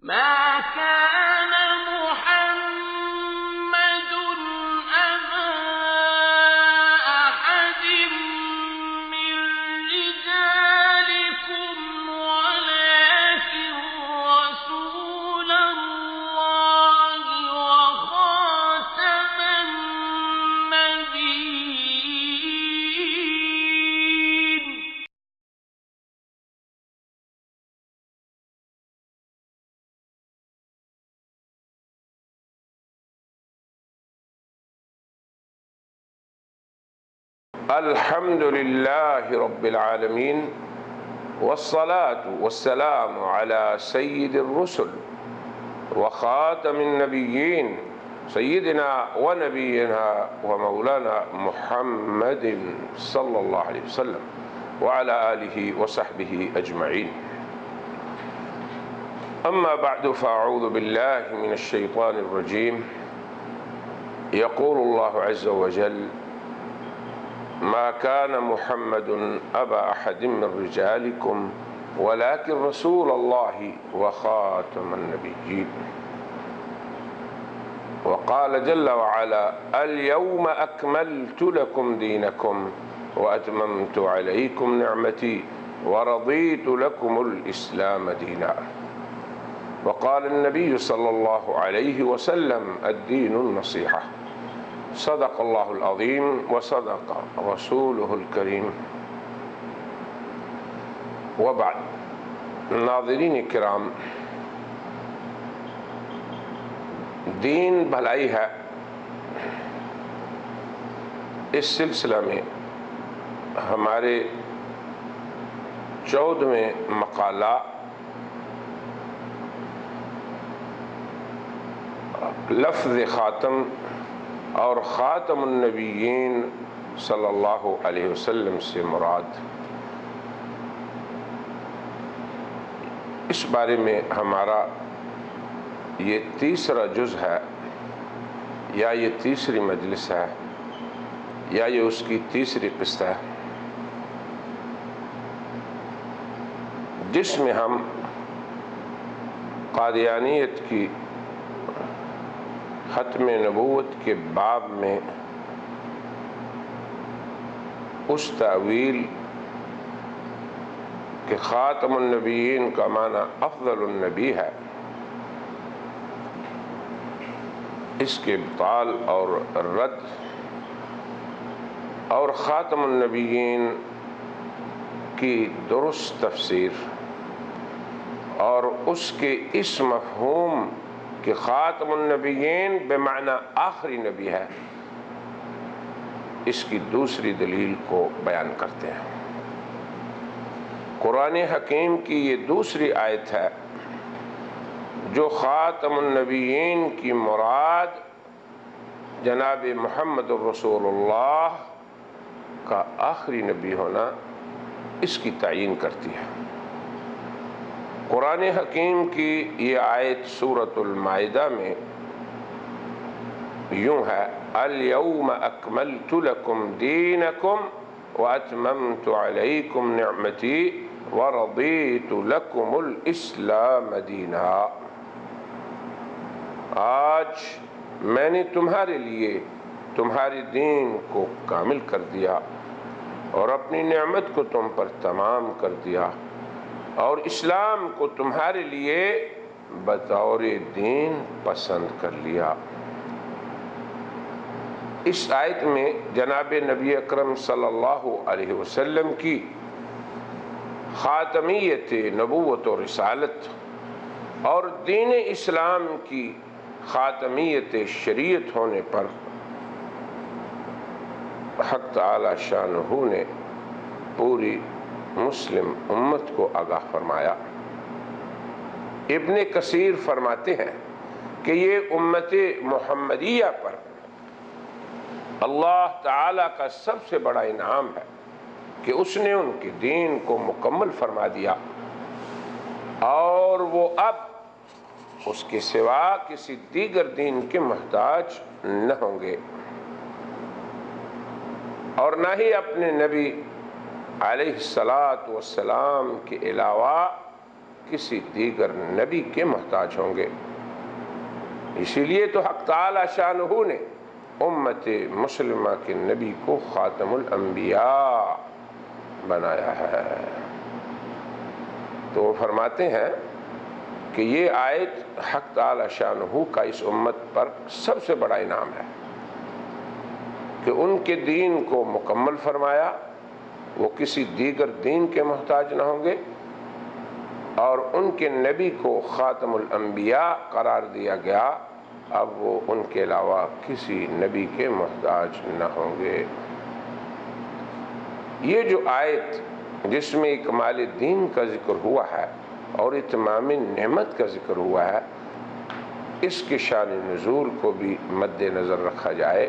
ما كان محمد أبا أحد من رجالكم ولكن رسول الله وخاتم النبيين. الحمد لله رب العالمين والصلاة والسلام على سيد الرسل وخاتم النبيين سيدنا ونبينا ومولانا محمد صلى الله عليه وسلم وعلى آله وصحبه أجمعين. أما بعد فأعوذ بالله من الشيطان الرجيم. يقول الله عز وجل: ما كان محمد أبا أحد من رجالكم ولكن رسول الله وخاتم النبيين. وقال جل وعلا: اليوم أكملت لكم دينكم وأتممت عليكم نعمتي ورضيت لكم الإسلام دينا. وقال النبي صلى الله عليه وسلم: الدين النصيحة. صدق اللہ العظیم وصدق رسولہ الکریم. وبعد. ناظرین کرام، دین بھلائی ہے، اس سلسلہ میں ہمارے 14ویں مقالہ لفظ خاتم اور خاتم النبیین صلی اللہ علیہ وسلم سے مراد، اس بارے میں ہمارا یہ تیسرا جز ہے، یا یہ تیسری مجلس ہے، یا یہ اس کی تیسری قسط ہے، جس میں ہم قادیانیت کی ختم نبوت کے باب میں اس تأویل کہ خاتم النبیین کا معنی افضل النبی ہے، اس کے ابطال اور رد، اور خاتم النبیین کی درست تفسیر، اور اس کے اس مفہوم کہ خاتم النبیین بمعنی آخری نبی ہے، اس کی دوسری دلیل کو بیان کرتے ہیں۔ قرآن حکیم کی یہ دوسری آیت ہے جو خاتم النبیین کی مراد جناب محمد الرسول اللہ کا آخری نبی ہونا، اس کی تعیین کرتی ہے۔ قرآن حکیم کی یہ آیت سورۃ المائدہ میں یوں ہے: اليوم اکملت لکم دینکم واتممت علیکم نعمتی ورضیت لکم الاسلام دینا۔ آج میں نے تمہارے لیے تمہارے دین کو کامل کر دیا اور اپنی نعمت کو تم پر تمام کر دیا، اور اسلام کو تمہارے لیے بطور دین پسند کر لیا۔ اس آیت میں جناب نبی اکرم صلی اللہ علیہ وسلم کی خاتمیت نبوت و رسالت اور دین اسلام کی خاتمیت شریعت ہونے پر حق تعالی شانہ نے پوری مسلم امت کو آگاہ فرمایا۔ ابن کثیر فرماتے ہیں کہ یہ امت محمدیہ پر اللہ تعالیٰ کا سب سے بڑا انعام ہے کہ اس نے ان کے دین کو مکمل فرما دیا، اور وہ اب اس کے سوا کسی دیگر دین کے محتاج نہ ہوں گے، اور نہ ہی اپنے نبی علیہ الصلاۃ والسلام کے علاوہ کسی دیگر نبی کے محتاج ہوں گے۔ اسی لیے تو حق تعالی شانہ نے امت مسلمہ کے نبی کو خاتم الانبیاء بنایا ہے۔ تو وہ فرماتے ہیں کہ یہ آیت حق تعالی شانہ کا اس امت پر سب سے بڑا انعام ہے کہ ان کے دین کو مکمل فرمایا، وہ کسی دیگر دین کے محتاج نہ ہوں گے، اور ان کے نبی کو خاتم الانبیاء قرار دیا گیا، اب وہ ان کے علاوہ کسی نبی کے محتاج نہ ہوں گے۔ یہ جو آیت جس میں اکمال دین کا ذکر ہوا ہے اور اتمام نعمت کا ذکر ہوا ہے، اس کے شان نزول کو بھی مد نظر رکھا جائے۔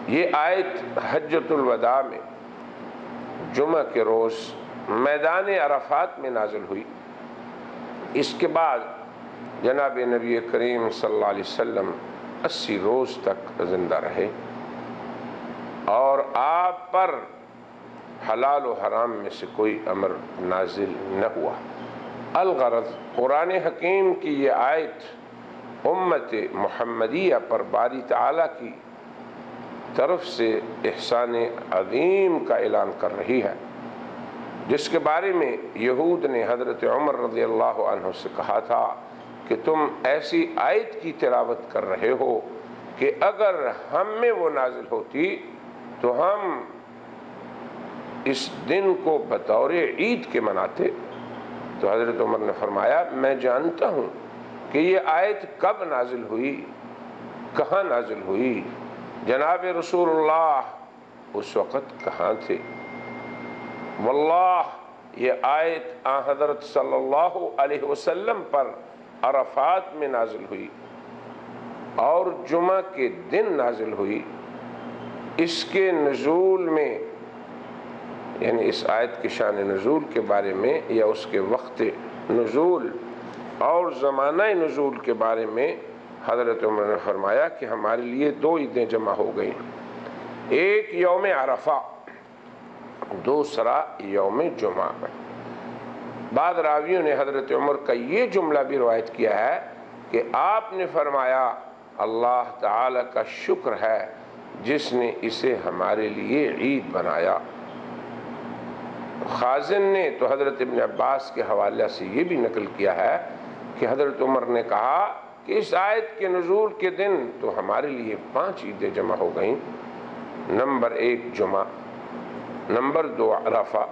یہ آیت حجۃ الوداع میں جمعہ کے روز میدان عرفات میں نازل ہوئی۔ اس کے بعد جناب نبی کریم صلی اللہ علیہ وسلم 80 روز تک زندہ رہے، اور آپ پر حلال و حرام میں سے کوئی امر نازل نہ ہوا۔ الغرض قرآن حکیم کی یہ آیت امت محمدیہ پر باری تعالیٰ کی طرف سے احسان عظیم کا اعلان کر رہی ہے، جس کے بارے میں یہود نے حضرت عمر رضی اللہ عنہ سے کہا تھا کہ تم ایسی آیت کی تلاوت کر رہے ہو کہ اگر ہم میں وہ نازل ہوتی تو ہم اس دن کو بطور عید کے مناتے۔ تو حضرت عمر نے فرمایا میں جانتا ہوں کہ یہ آیت کب نازل ہوئی، کہاں نازل ہوئی، جناب رسول اللہ اس وقت کہاں تھے۔ واللہ یہ آیت آن حضرت صلی اللہ علیہ وسلم پر عرفات میں نازل ہوئی اور جمعہ کے دن نازل ہوئی۔ اس کے نزول میں، یعنی اس آیت کی شان نزول کے بارے میں یا اس کے وقت نزول اور زمانہ نزول کے بارے میں حضرت عمر نے فرمایا کہ ہمارے لیے 2 عیدیں جمع ہو گئیں، ایک یوم عرفہ، دوسرا یوم جمعہ۔ بعض راویوں نے حضرت عمر کا یہ جملہ بھی روایت کیا ہے کہ آپ نے فرمایا اللہ تعالی کا شکر ہے جس نے اسے ہمارے لیے عید بنایا۔ خازن نے تو حضرت ابن عباس کے حوالے سے یہ بھی نقل کیا ہے کہ حضرت عمر نے کہا کہ اس آیت کے نزول کے دن تو ہمارے لیے 5 عیدیں جمع ہو گئیں۔ نمبر 1 جمعہ، نمبر 2 عرفہ،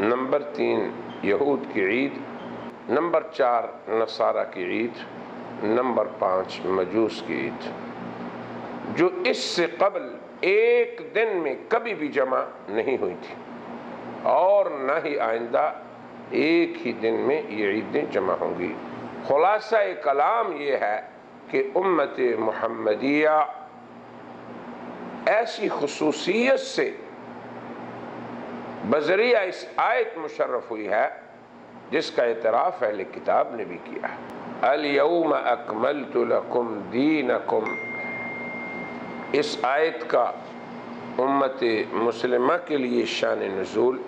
نمبر 3 یہود کی عید، نمبر 4 نصارہ کی عید، نمبر 5 مجوس کی عید، جو اس سے قبل ایک دن میں کبھی بھی جمع نہیں ہوئی تھی، اور نہ ہی آئندہ ایک ہی دن میں یہ عیدیں جمع ہوں گی۔ خلاصہ کلام یہ ہے کہ امت محمدیہ ایسی خصوصیت سے بذریعہ اس آیت مشرف ہوئی ہے جس کا اعتراف اہل کتاب نے بھی کیا ہے۔ الیوم اکملت لکم دینکم، اس آیت کا امت مسلمہ کے لیے شان نزول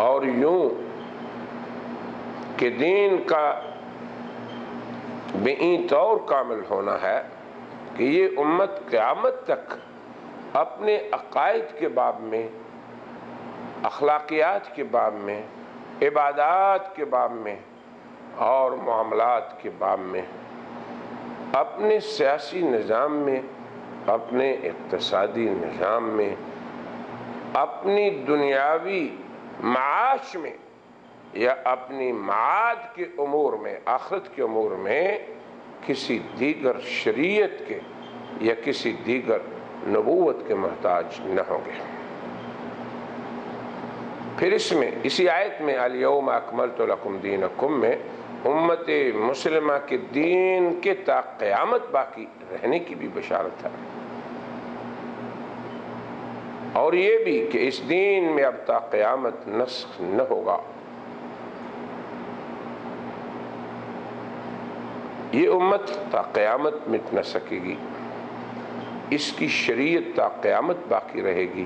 اور یوں کہ دین کا بئیں طور کامل ہونا ہے کہ یہ امت قیامت تک اپنے عقائد کے باب میں، اخلاقیات کے باب میں، عبادات کے باب میں اور معاملات کے باب میں، اپنے سیاسی نظام میں، اپنے اقتصادی نظام میں، اپنی دنیاوی معاش میں یا اپنی معاد کے امور میں، آخرت کے امور میں کسی دیگر شریعت کے یا کسی دیگر نبوت کے محتاج نہ ہوں گے۔ پھر اس میں اسی آیت میں الیوم اکملت لکم دینکم میں امت مسلمہ کے دین کے تا قیامت باقی رہنے کی بھی بشارت ہے، اور یہ بھی کہ اس دین میں اب تا قیامت نسخ نہ ہوگا۔ یہ امت تا قیامت مٹ نہ سکے گی، اس کی شریعت تا قیامت باقی رہے گی،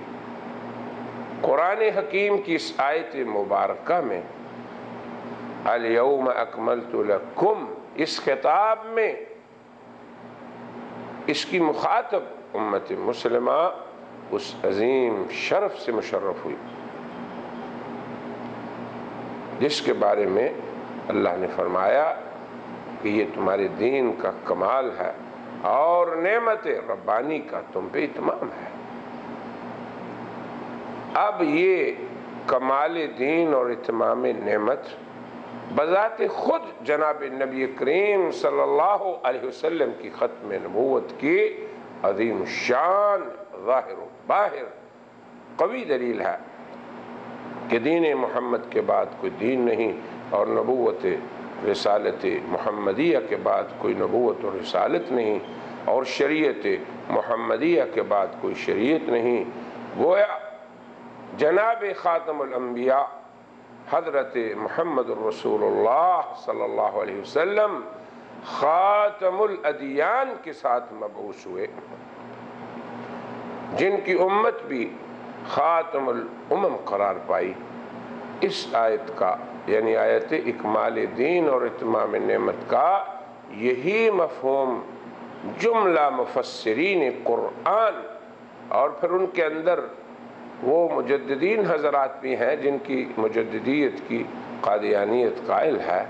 قرآن حکیم کی اس آیت مبارکہ میں الیوم اکملت لکم، اس خطاب میں اس کی مخاطب امت مسلمہ اس عظیم شرف سے مشرف ہوئی جس کے بارے میں اللہ نے فرمایا کہ یہ تمہارے دین کا کمال ہے اور نعمت ربانی کا تم پہ اتمام ہے۔ اب یہ کمال دین اور اتمام نعمت بذات خود جناب نبی کریم صلی اللہ علیہ وسلم کی ختم نبوت کی عظیم شان ظاہر و باہر قوی دلیل ہے کہ دین محمد کے بعد کوئی دین نہیں، اور نبوت رسالت محمدیہ کے بعد کوئی نبوت و رسالت نہیں، اور شریعت محمدیہ کے بعد کوئی شریعت نہیں۔ گویا جناب خاتم الانبیاء حضرت محمد الرسول اللہ صلی اللہ علیہ وسلم خاتم الادیان کے ساتھ مبعوث ہوئے، جن کی امت بھی خاتم الامم قرار پائی۔ اس آیت کا یعنی آیت اکمال دین اور اتمام نعمت کا یہی مفہوم جملہ مفسرین قرآن اور پھر ان کے اندر وہ مجددین حضرات بھی ہیں جن کی مجددیت کی قادیانیت قائل ہے،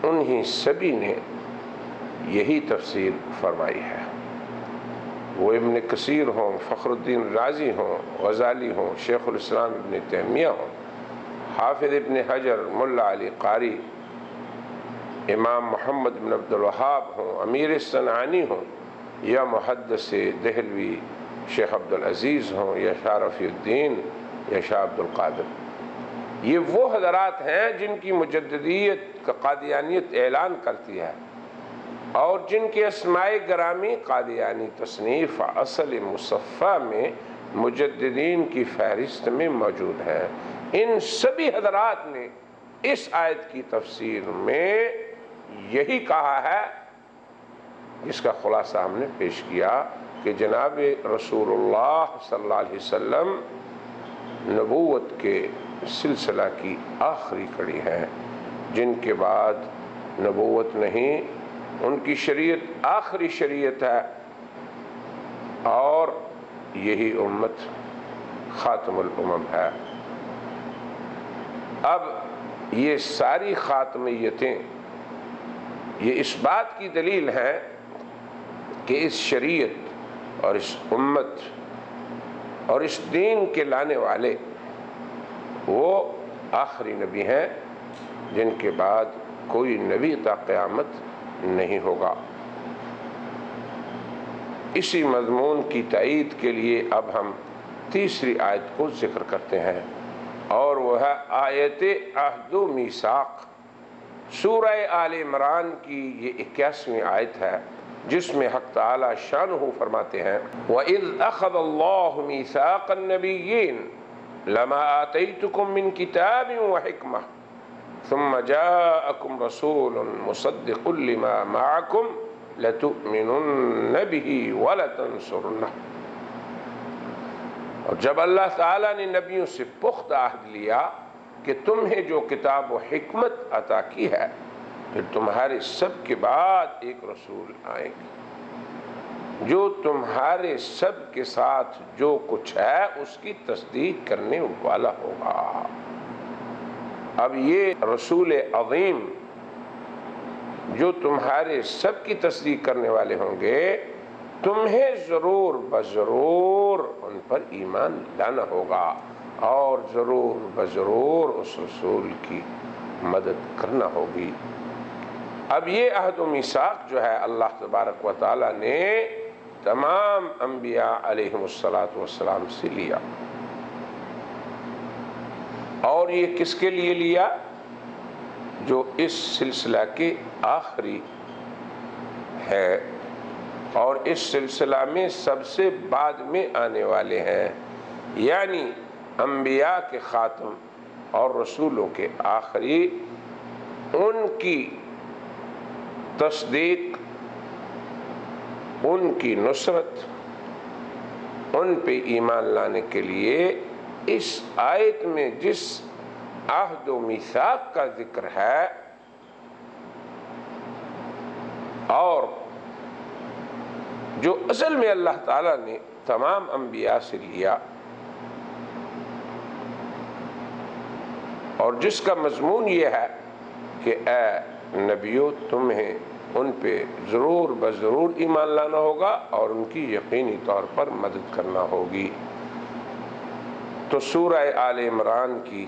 انہی سبھی نے یہی تفسیر فرمائی ہے۔ وہ ابن کثیر ہوں، فخر الدین رازی ہوں، غزالی ہوں، شیخ الاسلام ابن تیمیہ ہوں، حافظ ابن حجر، ملا علی قاری، امام محمد بن عبد الوہاب ہوں، امیر صنعانی ہوں، یا محدث دہلوی شیخ عبدالعزیز ہوں، یا شاہ رفیع الدین، یا شاہ عبد القادر، یہ وہ حضرات ہیں جن کی مجددیت کا قادیانیت اعلان کرتی ہے اور جن کے اسماء گرامی قادیانی تصنیف اصل مصفہ میں مجددین کی فہرست میں موجود ہیں۔ ان سبھی حضرات نے اس آیت کی تفسیر میں یہی کہا ہے، جس کا خلاصہ ہم نے پیش کیا کہ جناب رسول اللہ صلی اللہ علیہ وسلم نبوت کے سلسلہ کی آخری کڑی ہے، جن کے بعد نبوت نہیں، ان کی شریعت آخری شریعت ہے، اور یہی امت خاتم الامم ہے۔ اب یہ ساری خاتمیتیں یہ اس بات کی دلیل ہے کہ اس شریعت اور اس امت اور اس دین کے لانے والے وہ آخری نبی ہیں جن کے بعد کوئی نبی تا قیامت نہیں ہوگا۔ اسی مضمون کی تائید کے لیے اب ہم تیسری آیت کو ذکر کرتے ہیں، اور وہ ہے آیت عہد و میثاق، سورہ آل عمران کی یہ 81ویں آیت ہے، جس میں حق تعالی شانہ فرماتے ہیں وَإِذْ أَخَذَ اللَّهُ مِيثَاقَ النَّبِيِّينَ لَمَا آتَيْتُكُم مِّن كِتَابٍ وَحِكْمَةٍ ثُمَّ جَاءَكُمْ رَسُولٌ مُصَدِّقٌ لِّمَا مَعَكُمْ لَتُؤْمِنُنَّ بِهِ وَلَتَنصُرُنَّهُ۔ اور جب اللہ تعالیٰ نے نبیوں سے پختہ عہد لیا کہ تمہیں جو کتاب و حکمت عطا کی ہے، پھر تمہارے سب کے بعد ایک رسول آئیں گے جو تمہارے سب کے ساتھ جو کچھ ہے اس کی تصدیق کرنے والا ہوگا۔ اب یہ رسول عظیم جو تمہارے سب کی تصدیق کرنے والے ہوں گے، تمہیں ضرور بضرور ان پر ایمان لانا ہوگا اور ضرور بضرور اس رسول کی مدد کرنا ہوگی۔ اب یہ عہد و میثاق جو ہے اللہ تبارک و تعالی نے تمام انبیاء علیہم السلام سے لیا، اور یہ کس کے لیے لیا؟ جو اس سلسلہ کے آخری ہے اور اس سلسلہ میں سب سے بعد میں آنے والے ہیں، یعنی انبیاء کے خاتم اور رسولوں کے آخری، ان کی تصدیق، ان کی نصرت ان پہ ایمان لانے کے لیے اس آیت میں جس عہد و میثاق کا ذکر ہے اور جو اصل میں اللہ تعالیٰ نے تمام انبیاء سے لیا اور جس کا مضمون یہ ہے کہ اے نبیو تمہیں ان پہ ضرور بضرور ایمان لانا ہوگا اور ان کی یقینی طور پر مدد کرنا ہوگی۔ تو سورہ آل عمران کی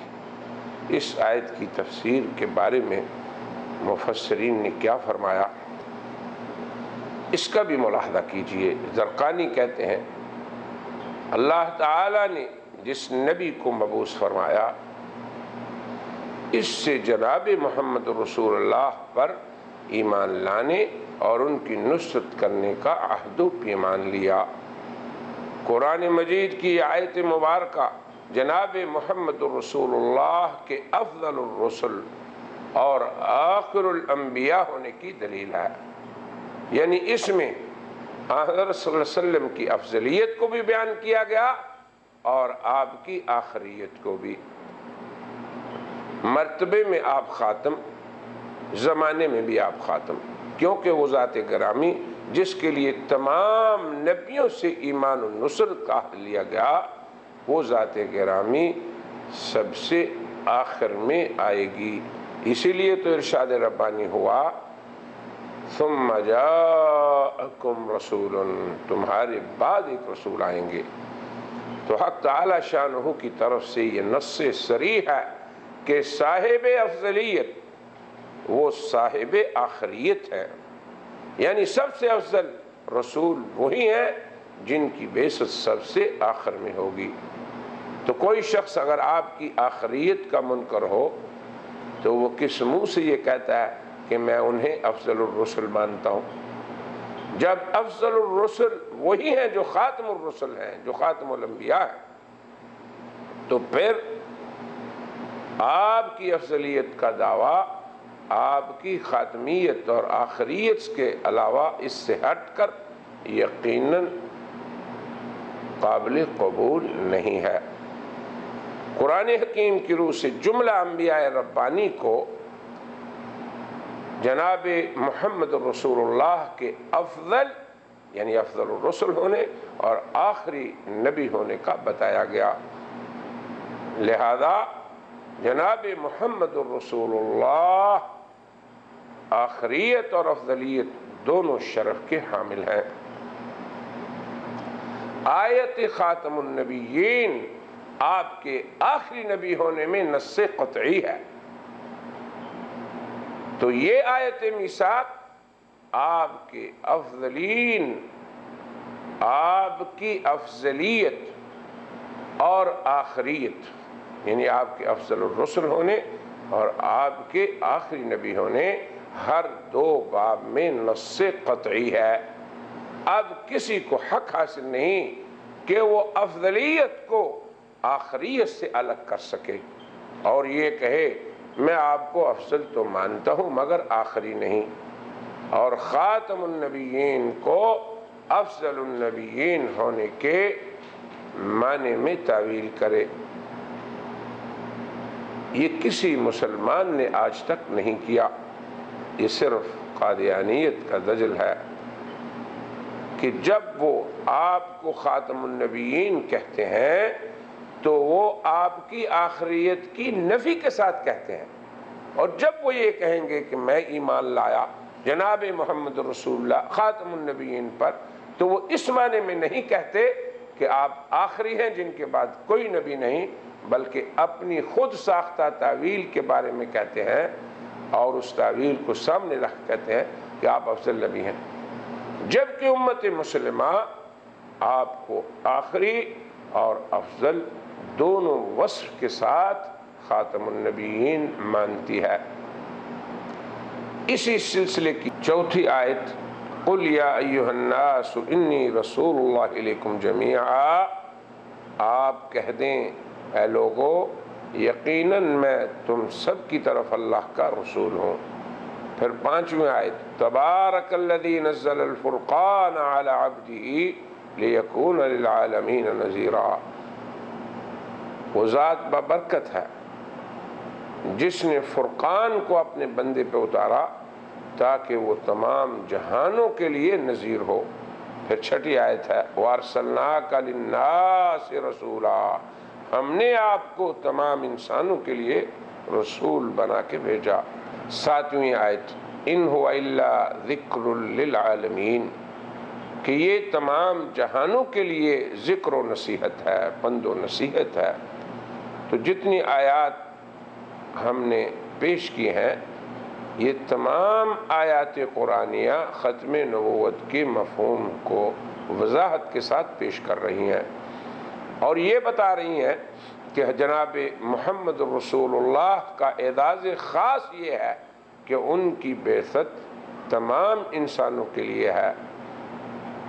اس آیت کی تفسیر کے بارے میں مفسرین نے کیا فرمایا اس کا بھی ملاحظہ کیجئے۔ زرقانی کہتے ہیں اللہ تعالیٰ نے جس نبی کو مبعوث فرمایا اس سے جناب محمد رسول اللہ پر ایمان لانے اور ان کی نصرت کرنے کا عہد و پیمان لیا۔ قرآن مجید کی آیت مبارکہ جناب محمد رسول اللہ کے افضل الرسل اور آخر الانبیاء ہونے کی دلیل ہے، یعنی اس میں حضرت صلی اللہ علیہ وسلم کی افضلیت کو بھی بیان کیا گیا اور آپ کی آخریت کو بھی۔ مرتبے میں آپ خاتم، زمانے میں بھی آپ خاتم، کیونکہ وہ ذات گرامی جس کے لیے تمام نبیوں سے ایمان و نصرت کا عہد لیا گیا وہ ذات گرامی سب سے آخر میں آئے گی۔ اسی لیے تو ارشاد ربانی ہوا ثم جاءکم رسول، تمہارے بعد ایک رسول آئیں گے۔ تو حق تعالی شانہ کی طرف سے یہ نص صریح ہے کہ صاحب افضلیت وہ صاحب آخریت ہے، یعنی سب سے افضل رسول وہی ہیں جن کی بعثت سب سے آخر میں ہوگی۔ تو کوئی شخص اگر آپ کی آخریت کا منکر ہو تو وہ کس منہ سے یہ کہتا ہے کہ میں انہیں افضل الرسل مانتا ہوں، جب افضل الرسل وہی ہیں جو خاتم الرسل ہیں، جو خاتم الانبیاء ہیں؟ تو پھر آپ کی افضلیت کا دعویٰ آپ کی خاتمیت اور آخریت کے علاوہ اس سے ہٹ کر یقیناً قابل قبول نہیں ہے۔ قرآن حکیم کی روح سے جملہ انبیاء ربانی کو جناب محمد رسول اللہ کے افضل یعنی افضل الرسل ہونے اور آخری نبی ہونے کا بتایا گیا، لہذا جناب محمد الرسول اللہ آخریت اور افضلیت دونوں شرف کے حامل ہیں۔ آیت خاتم النبیین آپ کے آخری نبی ہونے میں نص قطعی ہے، تو یہ آیت میثاق آپ کے افضلین، آپ کی افضلیت اور آخریت یعنی آپ کے افضل الرسل ہونے اور آپ کے آخری نبی ہونے ہر دو باب میں نص قطعی ہے۔ اب کسی کو حق حاصل نہیں کہ وہ افضلیت کو آخریت سے الگ کر سکے اور یہ کہے میں آپ کو افضل تو مانتا ہوں مگر آخری نہیں، اور خاتم النبیین کو افضل النبیین ہونے کے معنی میں تعویل کرے۔ یہ کسی مسلمان نے آج تک نہیں کیا، یہ صرف قادیانیت کا دجل ہے کہ جب وہ آپ کو خاتم النبیین کہتے ہیں تو وہ آپ کی آخریت کی نفی کے ساتھ کہتے ہیں، اور جب وہ یہ کہیں گے کہ میں ایمان لایا جناب محمد رسول اللہ خاتم النبیین پر، تو وہ اس معنی میں نہیں کہتے کہ آپ آخری ہیں جن کے بعد کوئی نبی نہیں، بلکہ اپنی خود ساختہ تعویل کے بارے میں کہتے ہیں اور اس تعویل کو سامنے رکھ کہتے ہیں کہ آپ افضل نبی ہیں، جبکہ امت مسلمہ آپ کو آخری اور افضل دونوں وصف کے ساتھ خاتم النبیین مانتی ہے۔ اسی سلسلے کی چوتھی آیت قُلْ يَا أَيُّهَا النَّاسُ إِنِّي رَسُولُ اللَّهِ إِلَيْكُمْ جَمِيعًا، آپ کہہ دیں اے لوگو یقیناً میں تم سب کی طرف اللہ کا رسول ہوں۔ پھر پانچویں آیت تبارک الذی نزل الفرقان علی عبدہ لیکون للعالمین نذیرا۔ وہ ذات بابرکت ہے جس نے فرقان کو اپنے بندے پہ اتارا تاکہ وہ تمام جہانوں کے لیے نذیر ہو۔ پھر چھٹی آیت ہے وَأَرْسَلْنَاكَ لِلنَّاسِ رَسُولًا، ہم نے آپ کو تمام انسانوں کے لیے رسول بنا کے بھیجا۔ ساتویں آیت ان هو الا ذکر للعالمین، کہ یہ تمام جہانوں کے لیے ذکر و نصیحت ہے، پند و نصیحت ہے۔ تو جتنی آیات ہم نے پیش کی ہیں یہ تمام آیات قرآنیہ ختم نبوت کے مفہوم کو وضاحت کے ساتھ پیش کر رہی ہیں، اور یہ بتا رہی ہیں کہ جناب محمد رسول اللہ کا اعزاز خاص یہ ہے کہ ان کی بعثت تمام انسانوں کے لیے ہے،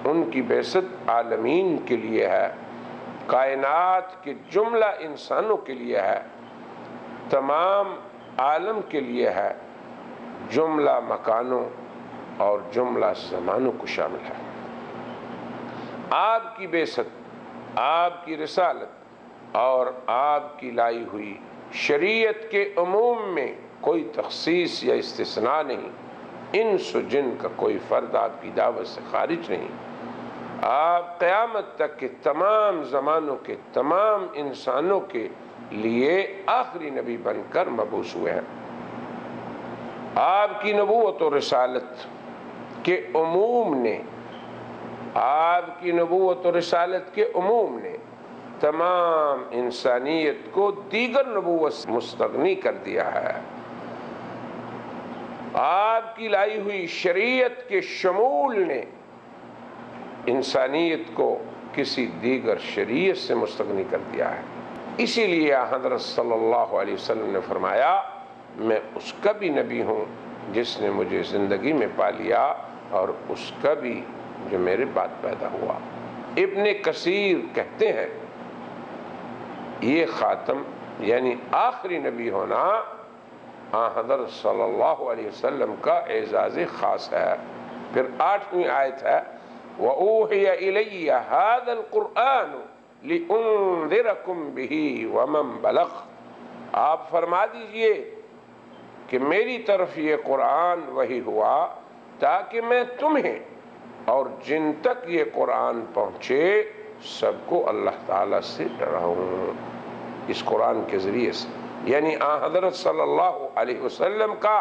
ان کی بعثت عالمین کے لیے ہے، کائنات کے جملہ انسانوں کے لیے ہے، تمام عالم کے لیے ہے، جملہ مکانوں اور جملہ زمانوں کو شامل ہے۔ آپ کی بعثت، آپ کی رسالت اور آپ کی لائی ہوئی شریعت کے عموم میں کوئی تخصیص یا استثناء نہیں، انس و جن کا کوئی فرد آپ کی دعوت سے خارج نہیں۔ آپ قیامت تک کے تمام زمانوں کے تمام انسانوں کے لیے آخری نبی بن کر مبعوث ہوئے ہیں۔ آپ کی نبوت و رسالت کے عموم نے، آپ کی نبوت و رسالت کے عموم نے تمام انسانیت کو دیگر نبوت سے مستغنی کر دیا ہے۔ آپ کی لائی ہوئی شریعت کے شمول نے انسانیت کو کسی دیگر شریعت سے مستغنی کر دیا ہے۔ اسی لیے حضرت صلی اللہ علیہ وسلم نے فرمایا میں اس کا بھی نبی ہوں جس نے مجھے زندگی میں پا لیا اور اس کا بھی جو میرے بعد پیدا ہوا۔ ابن کثیر کہتے ہیں یہ خاتم یعنی آخری نبی ہونا حضرت صلی اللہ علیہ وسلم کا اعزاز خاص ہے۔ پھر 8ویں آیت ہے وَأُوحِيَ إِلَيَّ هَذَا الْقُرْآنُ لِأُنذِرَكُمْ بِهِ وَمَنْ بَلَغَ، آپ فرما دیجئے کہ میری طرف یہ قرآن وحی ہوا تاکہ میں تمہیں اور جن تک یہ قرآن پہنچے سب کو اللہ تعالیٰ سے ڈراؤں۔ اس قرآن کے ذریعے سے یعنی حضرت صلی اللہ علیہ وسلم کا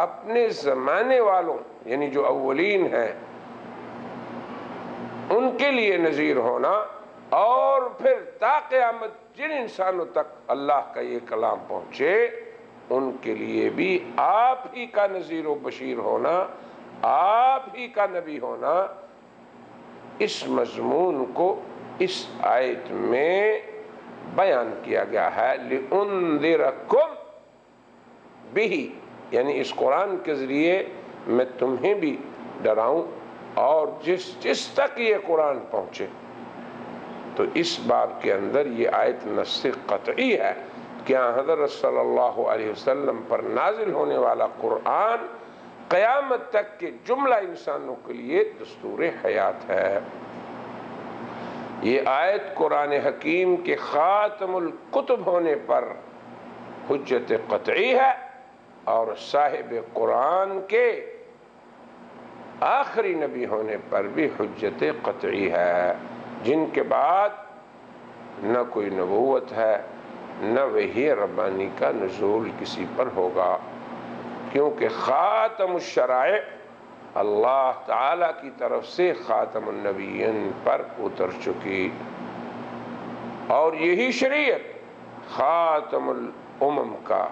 اپنے زمانے والوں یعنی جو اولین ہیں ان کے لیے نذیر ہونا، اور پھر تا قیامت جن انسانوں تک اللہ کا یہ کلام پہنچے ان کے لیے بھی آپ ہی کا نذیر و بشیر ہونا، آپ ہی کا نبی ہونا۔ اس مضمون کو اس آیت میں بیان کیا گیا ہے لِأُنذِرَكُمْ بِهِ، یعنی اس قرآن کے ذریعے میں تمہیں بھی ڈراؤں اور جس تک یہ قرآن پہنچے۔ تو اس باب کے اندر یہ آیت نص قطعی ہے کہ حضرت صلی اللہ علیہ وسلم پر نازل ہونے والا قرآن قیامت تک کے جملہ انسانوں کے لیے دستور حیات ہے۔ یہ آیت قرآن حکیم کے خاتم الکتب ہونے پر حجت قطعی ہے اور صاحب قرآن کے آخری نبی ہونے پر بھی حجت قطعی ہے، جن کے بعد نہ کوئی نبوت ہے نہ وحی ربانی کا نزول کسی پر ہوگا، کیونکہ خاتم الشرائع اللہ تعالیٰ کی طرف سے خاتم النبیین پر اتر چکی، اور یہی شریعت خاتم الامم کا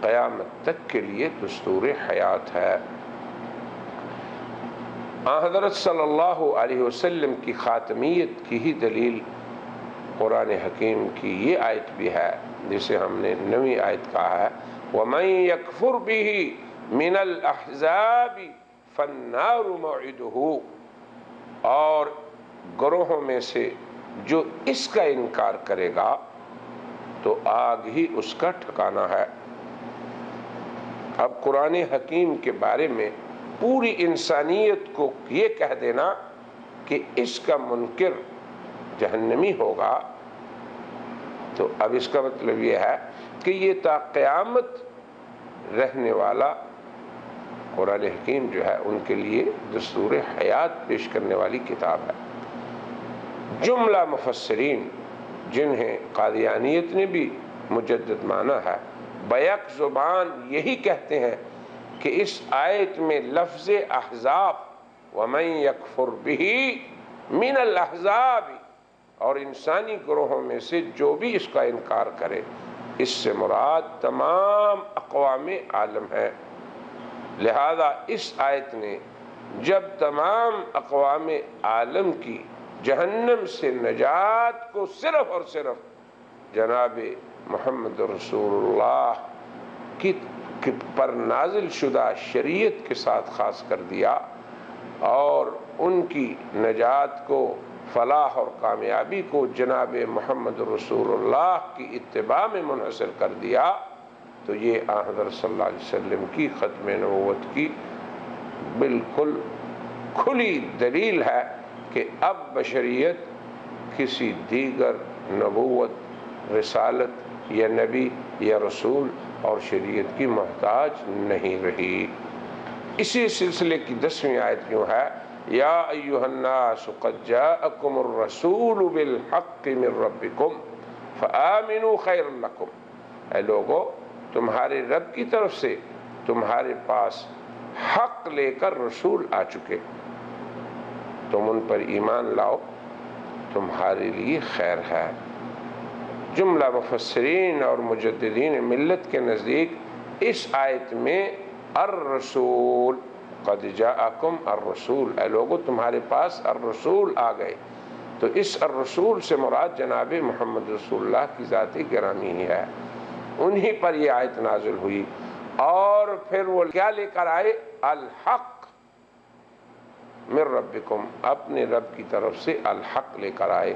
قیامت تک کے لیے دستور حیات ہے۔ حضرت صلی اللہ علیہ وسلم کی خاتمیت کی ہی دلیل قرآن حکیم کی یہ آیت بھی ہے جسے ہم نے 9ویں آیت کہا ہے وَمَن يَكْفُرْ بِهِ مِنَ الْأَحْزَابِ فَالنَّارُ مَوْعِدُهُ، اور گروہوں میں سے جو اس کا انکار کرے گا تو آگ ہی اس کا ٹھکانہ ہے۔ اب قرآن حکیم کے بارے میں پوری انسانیت کو یہ کہہ دینا کہ اس کا منکر جہنمی ہوگا، تو اب اس کا مطلب یہ ہے کہ یہ تا قیامت رہنے والا قرآن حکیم جو ہے ان کے لیے دستور حیات پیش کرنے والی کتاب ہے۔ جملہ مفسرین جنہیں قادیانیت نے بھی مجدد مانا ہے، بیک زبان یہی کہتے ہیں کہ اس آیت میں لفظ احزاب وَمَن يَكْفُرْ بِهِ مِنَ الْأَحْزَابِ اور انسانی گروہوں میں سے جو بھی اس کا انکار کرے، اس سے مراد تمام اقوام عالم ہے۔ لہذا اس آیت نے جب تمام اقوام عالم کی جہنم سے نجات کو صرف اور صرف جناب محمد رسول اللہ کی پر نازل شدہ شریعت کے ساتھ خاص کر دیا اور ان کی نجات کو، فلاح اور کامیابی کو جناب محمد رسول اللہ کی اتباع میں منحصر کر دیا، تو یہ آن حضرت صلی اللہ علیہ وسلم کی ختم نبوت کی بالکل کھلی دلیل ہے کہ اب بشریت کسی دیگر نبوت، رسالت یا نبی یا رسول اور شریعت کی محتاج نہیں رہی۔ اسی سلسلے کی 10ویں آیت یوں ہے، یا ایھا الناس قد جاءکم الرسول بالحق من ربکم فآمنوا خیر لکم، اے لوگو تمہارے رب کی طرف سے تمہارے پاس حق لے کر رسول آ چکے، تم ان پر ایمان لاؤ، تمہارے لیے خیر ہے۔ جملہ مفسرین اور مجددین ملت کے نزدیک اس آیت میں الرسول، قد جاءکم الرسول، اے لوگو تمہارے پاس الرسول آ گئے، تو اس الرسول سے مراد جناب محمد رسول اللہ کی ذات گرامی ہی ہے، انہی پر یہ آیت نازل ہوئی۔ اور پھر وہ کیا لے کر آئے؟ الحق من ربکم، اپنے رب کی طرف سے الحق لے کر آئے،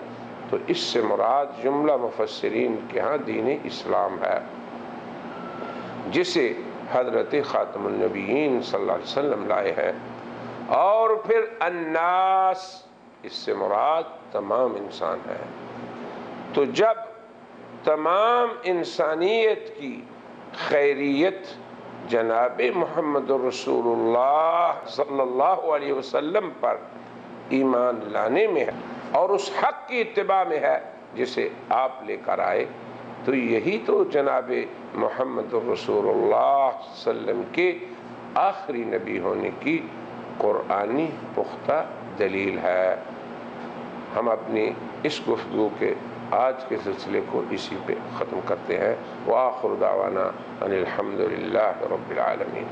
تو اس سے مراد جملہ مفسرین کے ہاں دین اسلام ہے، جسے حضرت خاتم النبیین صلی اللہ علیہ وسلم لائے ہیں۔ اور پھر الناس، اس سے مراد تمام انسان ہے۔ تو جب تمام انسانیت کی خیریت جناب محمد رسول اللہ صلی اللہ علیہ وسلم پر ایمان لانے میں ہے اور اس حق کی اتباع میں ہے جسے آپ لے کر آئے، تو یہی تو جناب محمد رسول اللہ صلی اللہ علیہ وسلم کے آخری نبی ہونے کی قرآنی پختہ دلیل ہے۔ ہم اپنی اس گفتگو کے آج کے سلسلے کو اسی پہ ختم کرتے ہیں۔ وآخر دعوانا ان الحمد للہ رب العالمین۔